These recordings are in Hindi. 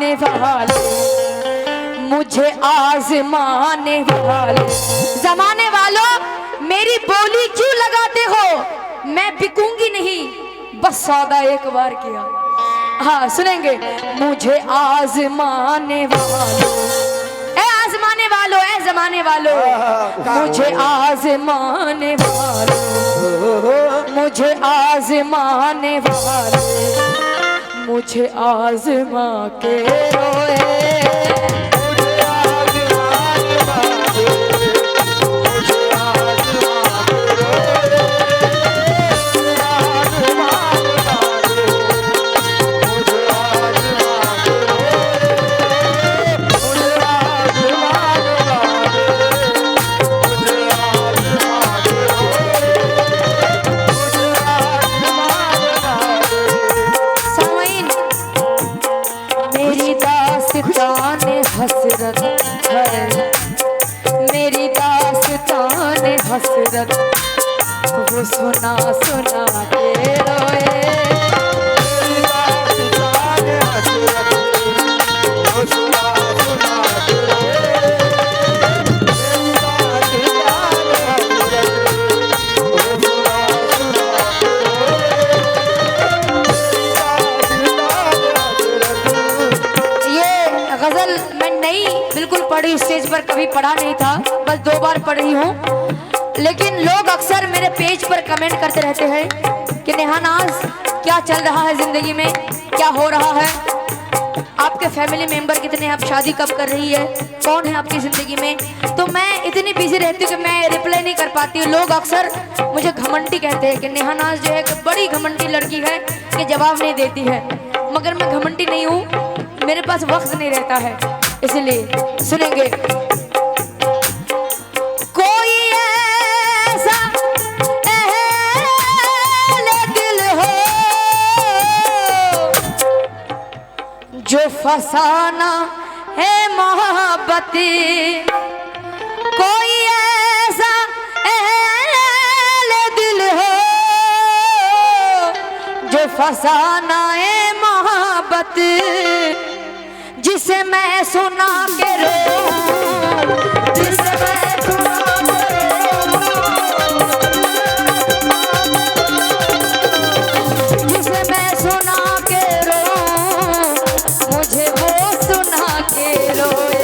आजमाने वाले, मुझे आजमाने वाले। जमाने वालों, मेरी बोली क्यों लगाते हो? मैं बिकूंगी नहीं, बस सौदा एक बार किया। हाँ सुनेंगे। मुझे आजमाने वालों, ए आजमाने वालों, ए जमाने वालों, मुझे आजमाने वालों, मुझे आजमाने वाले, मुझे आजमा के रोए। हसरत है मेरी दास्तान हसरत, वो सुना सुना के रोए। मेरी दास्तान हसरत, वो सुना सुना के रोए। मेरी दास्तान हसरत, वो सुना सुना के रोए। ये गजल मैं नहीं बिल्कुल पढ़ी, स्टेज पर कभी पढ़ा नहीं था, बस 2 बार पढ़ रही हूँ। लेकिन लोग अक्सर मेरे पेज पर कमेंट करते रहते हैं कि नेहा नाज क्या चल रहा है जिंदगी में, क्या हो रहा है, आपके फैमिली मेंबर कितने हैं, आप शादी कब कर रही है, कौन है आपकी जिंदगी में। तो मैं इतनी बिजी रहती हूँ कि मैं रिप्लाई नहीं कर पाती हूँ। लोग अक्सर मुझे घमंडी कहते हैं कि नेहा नाज जो है बड़ी घमंडी लड़की है कि जवाब नहीं देती है, मगर मैं घमंडी नहीं हूँ, मेरे पास वक्त नहीं रहता है, इसलिए। सुनेंगे। कोई ऐसा अहले दिल हो जो फसाना है मोहब्बत, कोई ऐसा अहले दिल हो जो फसाना है मोहब्बत, जिसे मैं सुना के रोऊं, जिसे मैं सुना के रोऊं, जिसे मैं सुना के रोऊं, मुझे वो सुना के रोए।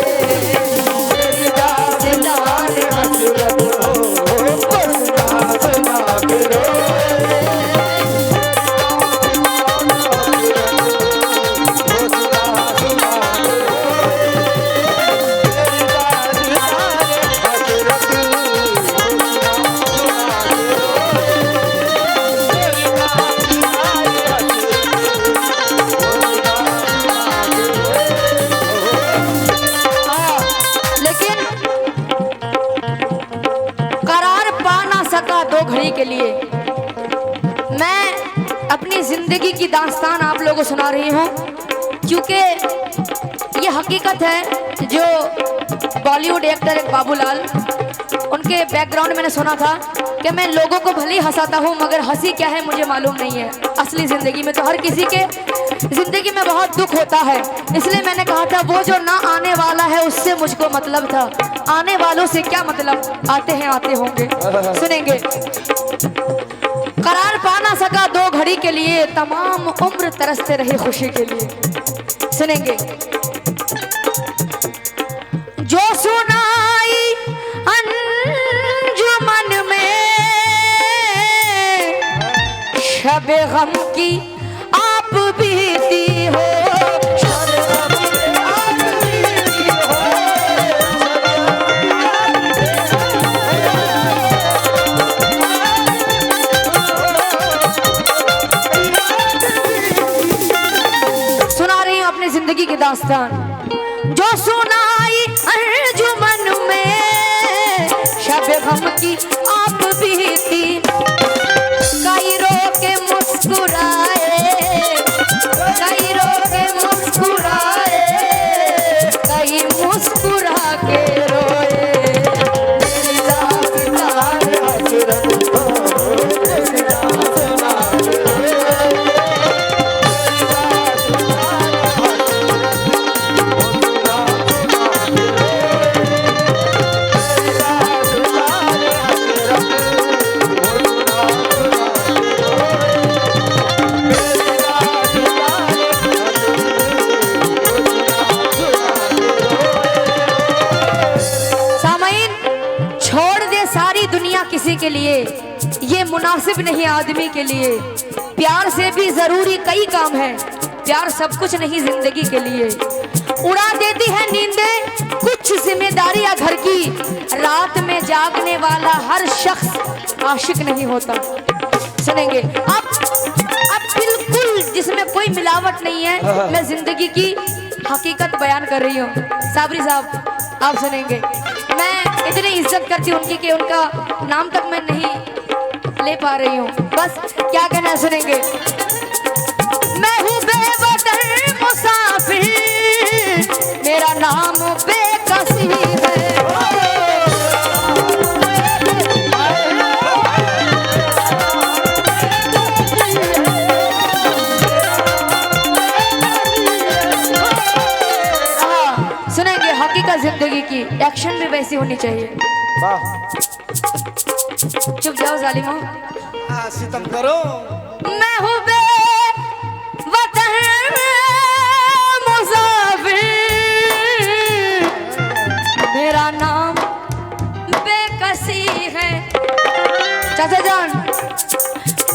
मेरी दास्तान हसरत हो, वो सुना के रोए। घड़ी के लिए मैं अपनी जिंदगी की दास्तान आप लोगों को सुना रही हूँ, क्योंकि ये हकीकत है। जो बॉलीवुड एक्टर एक बाबूलाल, उनके बैकग्राउंड मैंने सुना था कि मैं लोगों को भले ही हंसाता हूँ, मगर हंसी क्या है मुझे मालूम नहीं है। असली जिंदगी में तो हर किसी के जिंदगी में बहुत दुख होता है, इसलिए मैंने कहा था वो जो ना आने वाला है उससे मुझको मतलब था, आने वालों से क्या मतलब, आते हैं आते होंगे। सुनेंगे। करार पा ना सका 2 घड़ी के लिए, तमाम उम्र तरसते रहे खुशी के लिए। सुनेंगे। जो सुनाई अंजुमन में शबे गम की आप बीती हो, जिंदगी की दास्तान। जो सुनाई अंजुमन में शब गम की आप बीती, कई रो के मुस्कुराए, कई रो के मुस्कुराए, कई मुस्कुरा के रोए। मेरी दास्तान हसरत हो, किसी के लिए ये मुनासिब नहीं आदमी के लिए। प्यार से भी जरूरी कई काम है, प्यार सब कुछ नहीं जिंदगी के लिए। उड़ा देती है नींदें कुछ जिम्मेदारियां घर की, रात में जागने वाला हर शख्स आशिक नहीं होता। सुनेंगे अब बिल्कुल जिसमें कोई मिलावट नहीं है, मैं जिंदगी की हकीकत बयान कर रही हूँ। साबरी साहब आप सुनेंगे, मैं इतनी इज्जत करती हूँ उनकी कि उनका नाम तक मैं नहीं ले पा रही हूँ। बस क्या कहना है सुनेंगे। मैं हूँ बेवतन मुसाफिर, मेरा नाम बेकसी है। सुनेंगे हकीकत जिंदगी की, एक्शन भी वैसी होनी चाहिए। चुप जाओ जालिमो, सितम करो। मैं हूँ बेवतन मुसाफिर, मेरा नाम बेकसी है। चाचा जान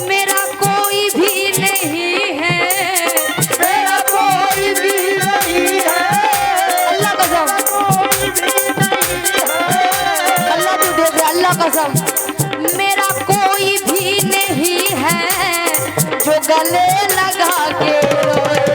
मेरा कोई भी नहीं है, मेरा कोई भी नहीं है। अल्लाह कसम, अल्लाह तू देख, अल्लाह कसम मेरा कोई भी नहीं है जो गले लगा के रोए।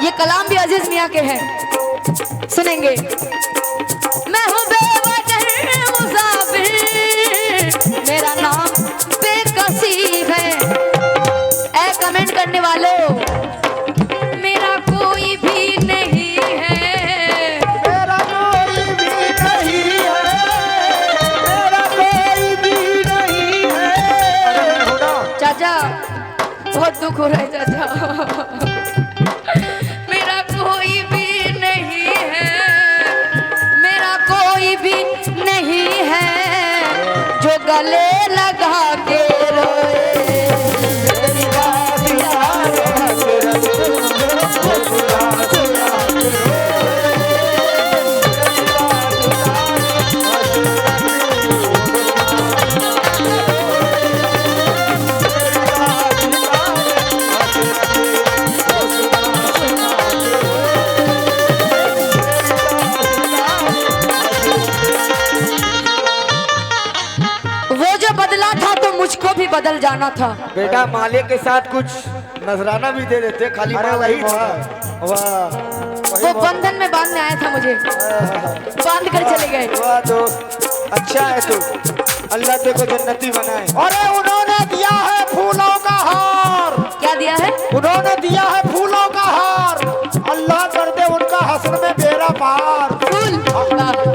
ये कलाम भी अजीज मियाँ के हैं, सुनेंगे। मैं हूँ बेवतन मुसाफिर, मेरा नाम बेकसी है। ऐ कमेंट करने वालों, मेरा कोई भी नहीं है, मेरा कोई भी नहीं है, मेरा कोई भी नहीं है। चाचा बहुत दुख हो रहा है चाचा। मेरा कोई भी नहीं है, मेरा कोई भी नहीं है जो गले लगा के रोए। बदल जाना था। बेटा माले के साथ कुछ नजराना भी दे देते, खाली माला ही था। वाह, वो बंधन में बांधने आया था मुझे, बांध कर चले गए। वाह दोस्त, अच्छा है तू, अल्लाह तेरे को जन्नती बनाए। अरे उन्होंने दिया है फूलों का हार। क्या दिया है? उन्होंने दिया है फूलों का हार, अल्लाह कर दे उनका हसन में बेड़ा पार। फूल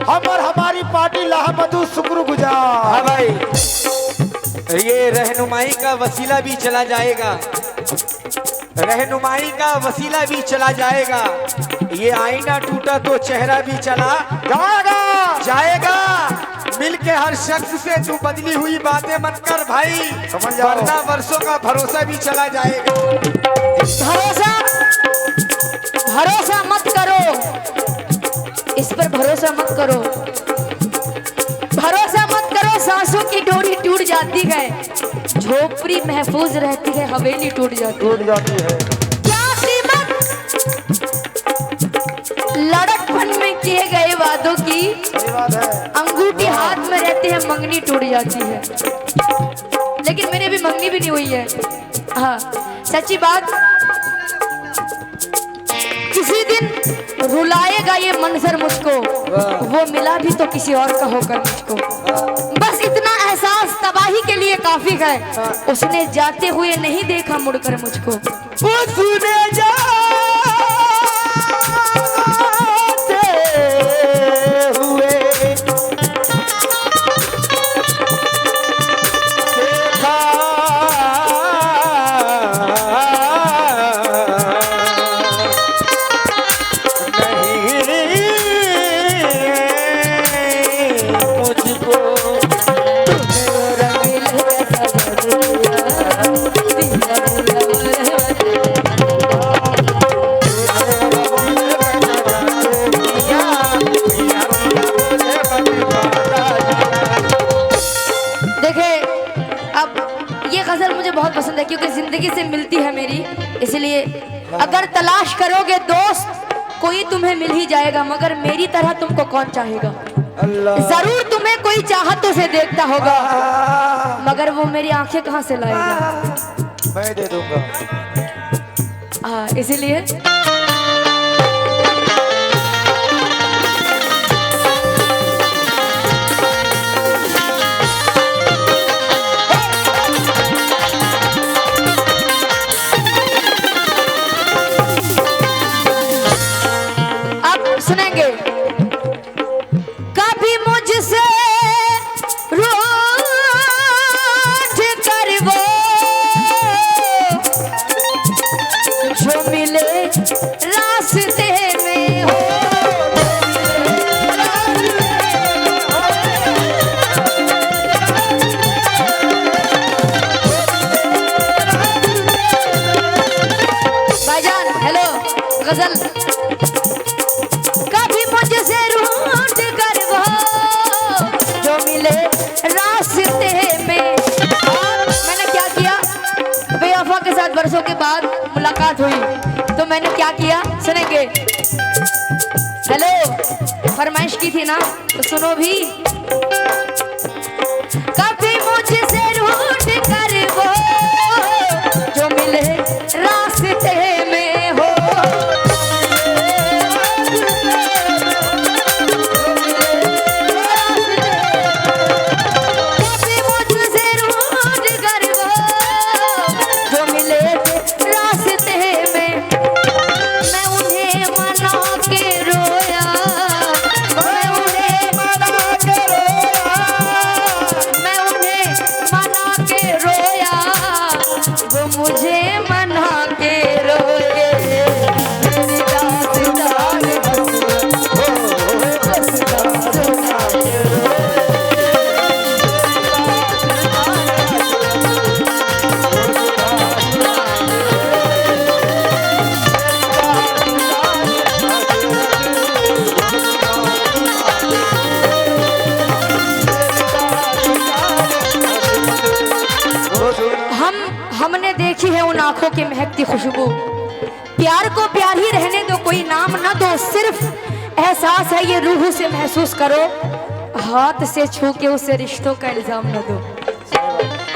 हम और हमारी पार्टी लाहमदू शुक्रगुजार। हाँ भाई, ये रहनुमाई का वसीला भी चला जाएगा, रहनुमाई का वसीला भी चला जाएगा। ये आईना टूटा तो चेहरा भी चला जाएगा, जाएगा। मिल के हर शख्स से तू बदली हुई बातें मत कर भाई, समझ जाओ, वरना वर्षों का भरोसा भी चला जाएगा। भरोसा भरोसा मत करो, इस पर भरोसा मत करो, भरोसा मत करो। सांसों की डोरी टूट जाती है, झोपड़ी महफूज रहती है, हवेली टूट जाती है। क्या कीमत लड़कपन में किए गए वादों की, अंगूठी हाथ में रहती है, मंगनी टूट जाती है। लेकिन मेरे भी मंगनी भी नहीं हुई है। हाँ सच्ची बात, किसी दिन रुलाएगा ये मंजर मुझको, वो मिला भी तो किसी और का होकर मुझको। बस इतना एहसास तबाही के लिए काफी है। उसने जाते हुए नहीं देखा मुड़कर मुझको, उसने जाते हुए देखा गजल मुझे बहुत पसंद है क्योंकि जिंदगी से मिलती है मेरी, इसलिए अगर तलाश करोगे दोस्त कोई तुम्हें मिल ही जाएगा, मगर मेरी तरह तुमको कौन चाहेगा। जरूर तुम्हें कोई चाहत से देखता होगा, मगर वो मेरी आंखें कहां से लाएगा। मैं दे दूंगा। हाँ, इसीलिए सुनेंगे। कभी मुझसे रूठ कर वो जो मिले रास्ते में हो, भाईजान हेलो गजल। मुझसे रूठ कर वो जो मिले रास्ते में। और मैंने क्या किया, बेवफा के साथ बरसों के बाद मुलाकात हुई तो मैंने क्या किया सुनेंगे। हेलो, फरमाइश की थी ना तो सुनो भी। कभी मुझसे रूठ कर वो जो मिले रास्ते में हो, मुझे मना के रोए। हमने देखी है उन आंखों की महकती खुशबू। प्यार को प्यार ही रहने दो, कोई नाम ना दो, सिर्फ एहसास है ये रूह से महसूस करो, हाथ से छू के उसे रिश्तों का इल्जाम न दो।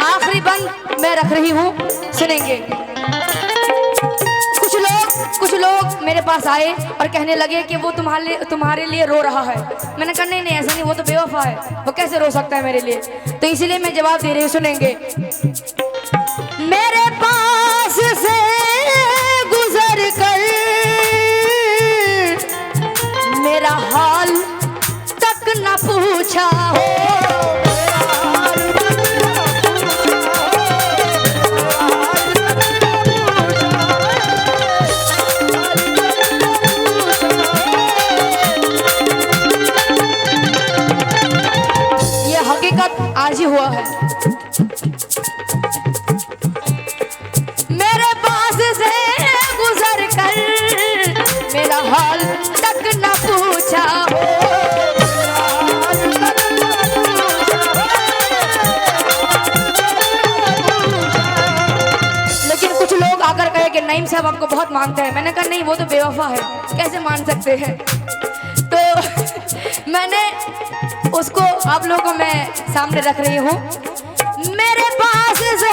आखिरी बंद मैं रख रही हूँ, सुनेंगे। कुछ लोग मेरे पास आए और कहने लगे कि वो तुम्हारे लिए रो रहा है। मैंने कहा नहीं ऐसा नहीं, वो तो बेवफा है, वो कैसे रो सकता है मेरे लिए। तो इसीलिए मैं जवाब दे रही हूँ, सुनेंगे। मेरे पास से गुजर कर मेरा हाल तक न पूछा हो, ये हकीकत आज ही हुआ है। मेरे पास से गुजर कर मेरा हाल तक न पूछा हो, लेकिन कुछ लोग आकर कहे कि नईम साहब आपको बहुत मानते हैं। मैंने कहा नहीं, वो तो बेवफा है, कैसे मान सकते हैं। तो मैंने उसको आप लोगों को मैं सामने रख रही हूँ। मेरे पास से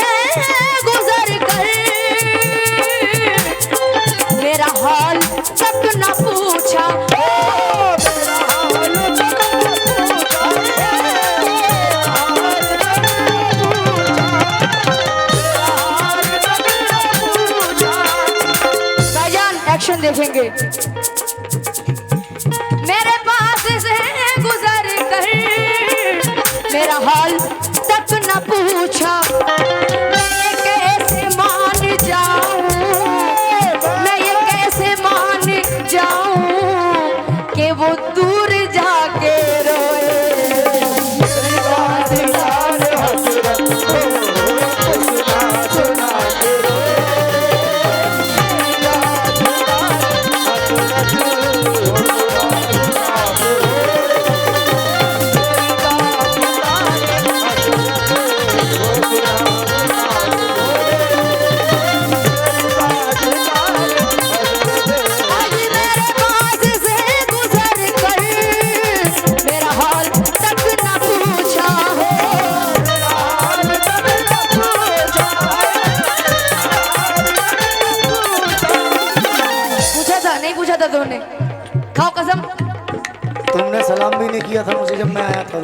गुजर कर मेरा हाल तक न पूछा, होंगे। मेरे पास से गुजर कर मेरा हाल तक न पूछा, मैं ये कैसे मान जाऊं, मैं ये कैसे मान जाऊं कि वो दूर जाके रोए। तुमने खाओ कसम। तुमने सलाम भी नहीं किया था मुझे जब मैं आया था।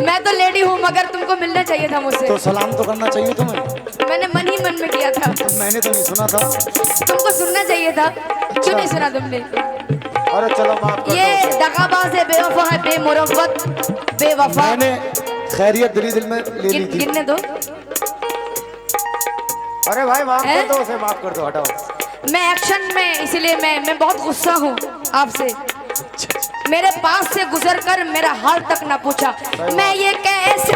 मैं तो लेडी हूँ मगर तुमको मिलना चाहिए था मुझसे। तो सलाम तो करना चाहिए तुम्हें। मैंने मन ही मन में किया था। मैंने तो नहीं सुना था। तुमको सुनना चाहिए था। क्यों नहीं सुना तुमने? अरे चलो माफ कर ये दगाबाज है, बेवफा है, बेमुरव्वत, बेवफा। मैंने खैरियत दिल में ले ली थी। गिनने दो। अरे भाई माफ कर दो, उसे माफ कर दो, हटाओ। मैं एक्शन में, इसलिए मैं बहुत गुस्सा हूँ आपसे। मेरे पास से गुजर कर मेरा हाल तक ना पूछा, मैं ये कैसे